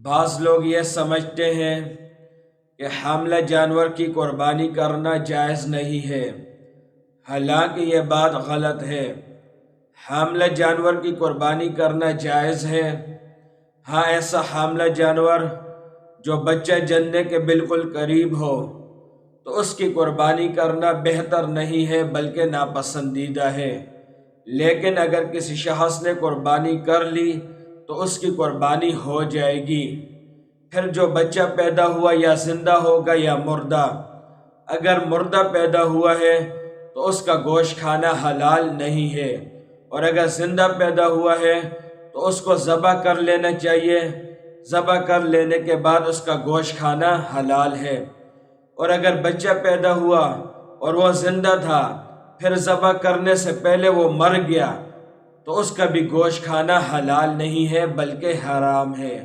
بعض لوگ یہ سمجھتے ہیں کہ حاملہ جانور کی قربانی کرنا جائز نہیں ہے، حالانکہ یہ بات غلط ہے۔ حاملہ جانور کی قربانی کرنا جائز ہے۔ ہاں، ایسا حاملہ جانور جو بچہ جننے کے بالکل قریب ہو تو اس کی قربانی کرنا بہتر نہیں ہے بلکہ ناپسندیدہ ہے، لیکن اگر کسی شخص نے قربانی کر لی تو اس کی قربانی ہو جائے گی۔ پھر جو بچہ پیدا ہوا یا زندہ ہوگا یا مردہ، اگر مردہ پیدا ہوا ہے تو اس کا گوشت کھانا حلال نہیں ہے، اور اگر زندہ پیدا ہوا ہے تو اس کو ذبح کر لینا چاہیے۔ ذبح کر لینے کے بعد اس کا گوشت کھانا حلال ہے۔ اور اگر بچہ پیدا ہوا اور وہ زندہ تھا، پھر ذبح کرنے سے پہلے وہ مر گیا تو اس کا بھی گوشت کھانا حلال نہیں ہے بلکہ حرام ہے۔